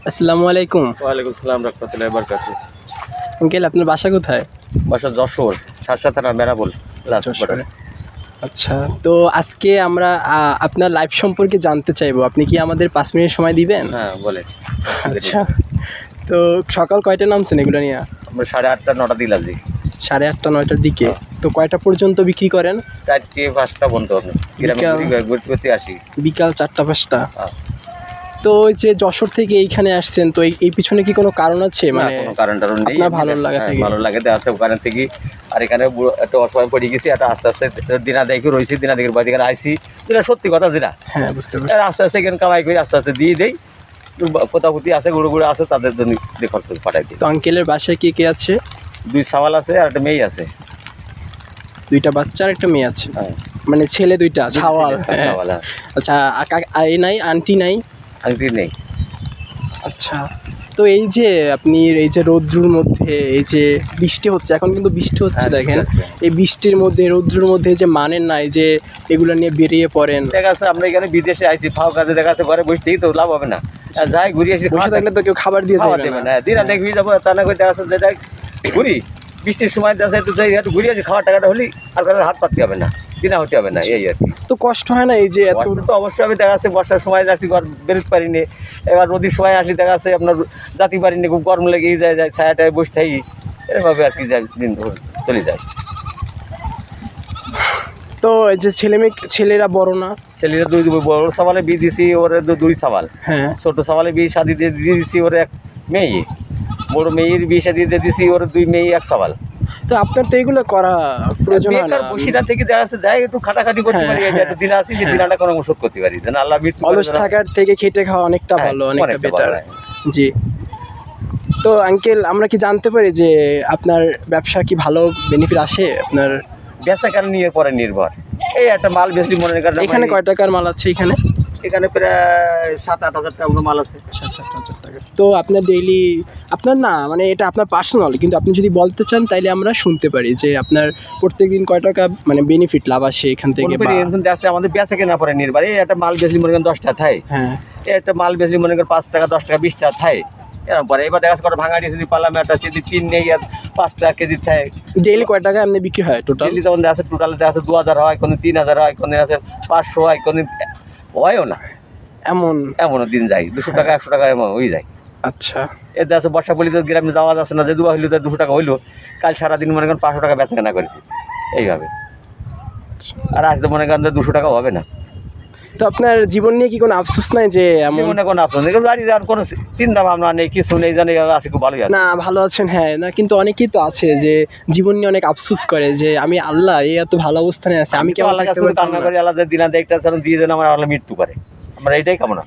আসসালামু আলাইকুম। ওয়ালাইকুম আসসালাম রাহমাতুল্লাহি ওয়া বারাকাতুহু। আঙ্কেল আপনার বাসা কোথায়? বাসা যশোর, শার্শা থানা, বেনাপোল, লাস্টপাড়া। যশোরে। আচ্ছা, তো আজকে আমরা আপনার লাইফ সম্পর্কে জানতে চাইবো। আপনি কি আমাদের ৫ মিনিট সময় দিবেন? হ্যাঁ, বলেন। আচ্ছা, তো সকাল কয়টায় নামছেন এগুলো নিয়ে? আমরা 8:30 9টা দিলাম জি। 8:30 9টার দিকে। তো কয়টা পর্যন্ত বিক্রি করেন? 4টে 5টা বন্ধ হবে। গ্রামে বিকাল- ঘুরতে ঘুরতে আসি। বিকাল 4টা 5টা। হ্যাঁ। তো ওই যে যশোর থেকে এইখানে আসছেন, তো এই পিছনে কি কোনো কারণ আছে? না, মানে কোনো কারণ টারণ নেই। আপনার ভালো লাগা হ্যাঁ, থেকে? ভালো লাগে তো আছে ওখানে থেকে। আর এখানে একটা অসহায় পড়ে গেছি, একটা আস্তে আস্তে দিনা দেখে রয়েছি, দিনা দেখে বাড়ি এখানে আইসি, যেটা সত্যি কথা যেটা। হ্যাঁ, বুঝতে পারছি। আস্তে আস্তে এখানে কামাই করে আস্তে আস্তে দিয়ে দেই। পোতাপুতি আছে, গুঁড়ো গুঁড়ো আছে, তাদের জন্য দিয়ে খরচ করে পাঠাই দিই। তো আঙ্কেলের বাসায় কে কে আছে? 2 সাওয়াল আছে আর একটা মেয়ে আছে। 2টা বাচ্চা আর একটা মেয়ে আছে। হ্যাঁ, মানে ছেলে 2টা, ছাওয়াল। হ্যাঁ। সাওয়াল। হ্যাঁ, আচ্ছা, এ নাই, আন্টি নাই? আংটি নেই। আচ্ছা, তো এই যে আপনি এই যে রৌদ্রুর মধ্যে এই যে বৃষ্টি হচ্ছে, এখন কিন্তু বৃষ্টি হচ্ছে, হ্যাঁ, দেখেন বৃষ্টি হচ্ছে। এই বৃষ্টির মধ্যে রৌদ্রুর মধ্যে যে মানেন নাই যে এগুলো নিয়ে বেরিয়ে পড়েন, দেখা যাচ্ছে আমরা এখানে বিদেশে আইছি, ফাও কাজে দেখা যাচ্ছে ঘরে বসতেই তো লাভ হবে না। আর যাই ঘুরে আসি, বসে থাকলে তো কেউ খাবার দিয়ে খাওয়া যাবে দেবে না। না। দিন আধেক হয়ে যাবো, তা না করে দেখা যাচ্ছে যেটা ঘুরি বৃষ্টির সময় দেখা যাচ্ছে একটু যাই, একটু ঘুরে আসি, খাওয়ার টাকাটা হলেই আর কারোর হাত পাততে হবে না, দিনা হতে হবে না, এই আর কি। তো কষ্ট হয় না এই যে এত? কষ্ট তো অবশ্যই হবে। দেখা যাচ্ছে বর্ষার সময় আসি ঘর বেরোতে পারিনি, এবার নদীর সময় আসি দেখা যাচ্ছে আপনার জাতি পারিনি, খুব গরম লেগেই যায়, ছায়াটায় বসে থাকি, এরকমভাবে আর কি যায়, দিন চলে যায়। তো এই যে ছেলেরা বড় না? ছেলেরা বড় সওয়ালে বিয়ে দিছি, ওর 2 সাওয়াল। হ্যাঁ। ছোট সওয়ালে বিয়ে শাদি দিয়ে দিয়েছি, ওর 1 মেয়ে। বড় মেয়ের বিয়ে শাদি দিয়ে দিয়েছি, ওর 2 মেয়ে 1 সাওয়াল। তো আপনার তো এগুলো করা প্রয়োজন হয় না? বেকার বসিটা থেকে দেখা যাচ্ছে যাই একটু খাটাখাটি করতে পারি, এই যে একটু দিন আসি, যে দিনাটা কোনো ওষুধ করতে পারি, যেন আল্লাহ মৃত্যু করে অলস যেন- থাকার থেকে খেটে খাওয়া অনেকটা হ্যাঁ, ভালো, অনেকটা অনেকটা বেটার। ভালো, হ্যাঁ। জি। তো আঙ্কেল, আমরা কি জানতে পারি যে আপনার ব্যবসা কি ভালো বেনিফিট আসে আপনার? বেচা কেন নিয়ে পরে নির্ভর। এই একটা মাল বেশি মনে করেন এখানে কয় টাকার মাল আছে এখানে? এখানে প্রায় 7-8 হাজার টাকা মাল আছে। 7-8 হাজার টাকা। তো আপনার ডেইলি, আপনার না মানে এটা আপনার পার্সোনাল, কিন্তু আপনি যদি বলতে চান তাইলে আমরা শুনতে পারি যে আপনার প্রত্যেকদিন কয় টাকা মানে বেনিফিট লাভ আসে এখান থেকে? বা আছে আমাদের বেচা কেনা পরে নির্ভর। এই একটা মাল বেশি মনে করেন 10 টাকা থাই, হ্যাঁ, এই একটা মাল বেশি মনে করেন 5 টাকা 10 টাকা 20 টাকা থাই, এরকম পরে এবার দেখা যাচ্ছে কোনো ভাঙাড়ি যদি পারলাম একটা যদি 3 নেই আর 5 টাকা কেজি থাই। ডেইলি কয় টাকা এমনি বিক্রি হয় টোটাল? দিল্লি তখন দেখা যাচ্ছে টোটালে দেখা যাচ্ছে 2000 হয়, কোনো 3000 হয়, কোনো আছে 500 হয়, কোনো হয়ও না। এমন? এমনও দিন যায় 200 টাকা 100 টাকা এমন হয়ে যায়। আচ্ছা। এর দেখা যাচ্ছে বর্ষা বলি তো গ্রামে যাওয়া যাচ্ছে না, যে দুয়া হইলো তো 200 টাকা হইলো, কাল সারাদিন মনে করেন 500 টাকা বেচা কেনা করেছি এইভাবে। আর আজ তো মনে করেন 200 টাকা হবে না। তো আপনার জীবন নিয়ে কি কোনো আফসোস নাই যে এমন? মনে কোনো আফসোস নেই, বাড়ি যাওয়ার কোনো চিন্তা ভাবনা নেই, কিছু নেই, জানি আছি খুব ভালোই আছে। না, ভালো আছেন, হ্যাঁ। না, কিন্তু অনেকেই তো আছে যে জীবন নিয়ে অনেক আফসোস করে যে আমি আল্লাহ এই এত ভালো অবস্থানে আছে, আমি আমি কেমন আল্লাহ কাছে থাকতে পারতাম কান্না না? করি, আল্লাহ যে দিনা দেখতে দিয়ে যেন আমার আল্লাহ মৃত্যু করে, আমরা এইটাই কামনা,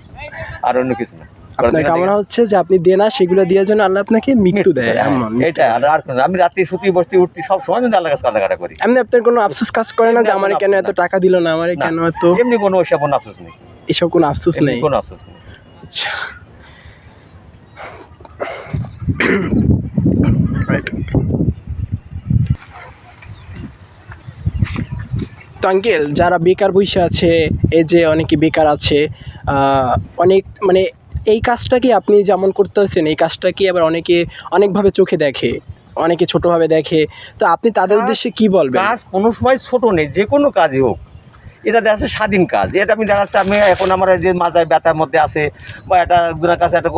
আর অন্য কিছু না। আপনার কামনা হচ্ছে যে আপনি দেনা সেগুলো দেওয়ার জন্য আল্লাহ আপনাকে মৃত্যু দেয়, এমন? এটা আর কোনো না। আমি রাতে শুতে বসতে উঠতে সব সময় কিন্তু আল্লাহ কাছে কান্নাকাটা করি। এমনি আপনার কোনো আফসোস কাজ করে না যে এমনি আমার কোনো কেন আফসোস এত না। টাকা দিল না, আমার না, কেন এত? এমনি কোনো ওইসব কোনো আফসোস নেই, এসব কোনো আফসোস এমনি নেই? কোনো আফসোস নেই। আচ্ছা। তো আঙ্কেল, যারা বেকার বসে আছে, এই যে অনেকে বেকার আছে, অনেক মানে এই কাজটা কি আপনি যেমন করতেছেন, এই কাজটা কি আবার অনেকে অনেকভাবে চোখে দেখে, অনেকে ছোটোভাবে দেখে, তো আপনি তাদের উদ্দেশ্যে কি বলবেন? কাজ কোনো সময় ছোট নেই, যে কোনো কাজই হোক, এটা দেখা যাচ্ছে স্বাধীন কাজ। এটা আমি দেখা যাচ্ছে আমি এখন আমার যে মাজায় ব্যথার মধ্যে আছে, বা একটা একজনের কাছে একটা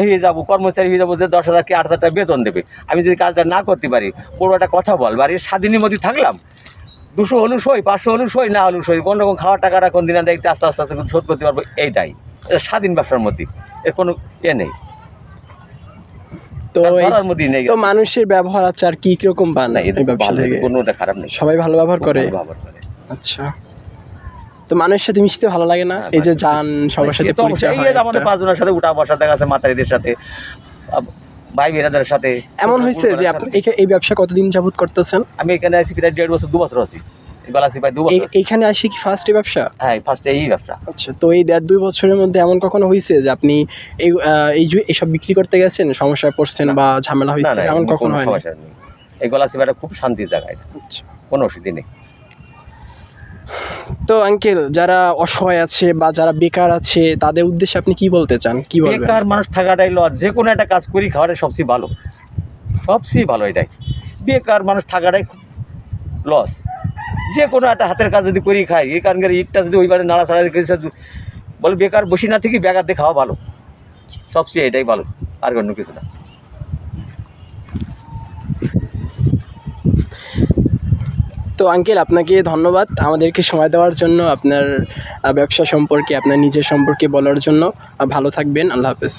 হয়ে যাবো, কর্মচারী হয়ে যাবো, যে 10,000 কি 8,000 টাকা বেতন দেবে, আমি যদি কাজটা না করতে পারি, বড় একটা কথা বলবো, আর এই স্বাধীনের মধ্যে থাকলাম, 200 হলু সই, 500 হলু সই, না হলু সই, কোনো রকম খাওয়ার টাকাটা কোন দিন দেখতে আস্তে আস্তে আস্তে শোধ করতে পারবো, এইটাই এটা স্বাধীন ব্যবসার মধ্যে, এর কোনো নেই। তো ধরার মধ্যেই নেই। তো মানুষের ব্যবহার আচার কি রকম না, বানায় এটা এই ব্যবসা ভালো, থেকে? কোনোটা খারাপ নেই, সবাই ভালো ব্যবহার করে? ভালো ব্যবহার করে। আচ্ছা। তো মানুষের সাথে মিশতে ভালো লাগে না? এই যে যান সবার সাথে সে তো পরিচয় অবশ্যই, এই হয় যে আমাদের একটা। 5 জনের সাথে উঠা বসা দেখা আছে, মাতারিদের সাথে, ভাই বেরাদের সাথে। এমন হয়েছে যে আপনি এই ব্যবসা কতদিন যাবত করতেছেন? আমি এখানে আছি প্রায় 1.5 বছর 2 বছর আছি, এবার আছি প্রায় 2 বছর আছি। এইখানে আসি কি ফার্স্ট ব্যবসা? হ্যাঁ, ফার্স্টে এই ব্যবসা। আচ্ছা, তো এই 1.5-2 বছরের মধ্যে এমন কখনো হয়েছে যে আপনি এই যে এসব বিক্রি করতে গেছেন, সমস্যায় পড়ছেন বা ঝামেলা না হয়েছে, না, এমন এমনি কখনো কোনো হয়নি? সমস্যা নেই। এই গলাচিপাটা খুব শান্তির জায়গা, এটা আচ্ছা। কোনো অসুবিধা নেই। তো আঙ্কেল, যারা অসহায় আছে বা যারা বেকার আছে তাদের উদ্দেশ্যে আপনি কি বলতে চান, কি বলবেন? বেকার মানুষ থাকাটাই লস, যে কোনো একটা কাজ করি খাওয়াটাই সবচেয়ে ভালো, সবচেয়ে ভালো এটাই। বেকার মানুষ থাকাটাই লস। যে কোনো একটা হাতের কাজ যদি করি খাই, এই কারণের ইটটা যদি ওইবারে নাড়াচাড়া বলে বেকার বসি না থেকে বেকার দিয়ে খাওয়া ভালো, সবচেয়ে এটাই ভালো, আর অন্য কিছু না। তো আঙ্কেল, আপনাকে ধন্যবাদ আমাদেরকে সময় দেওয়ার জন্য, আপনার ব্যবসা সম্পর্কে, আপনার নিজের সম্পর্কে বলার জন্য। ভালো থাকবেন, আল্লাহ হাফেজ।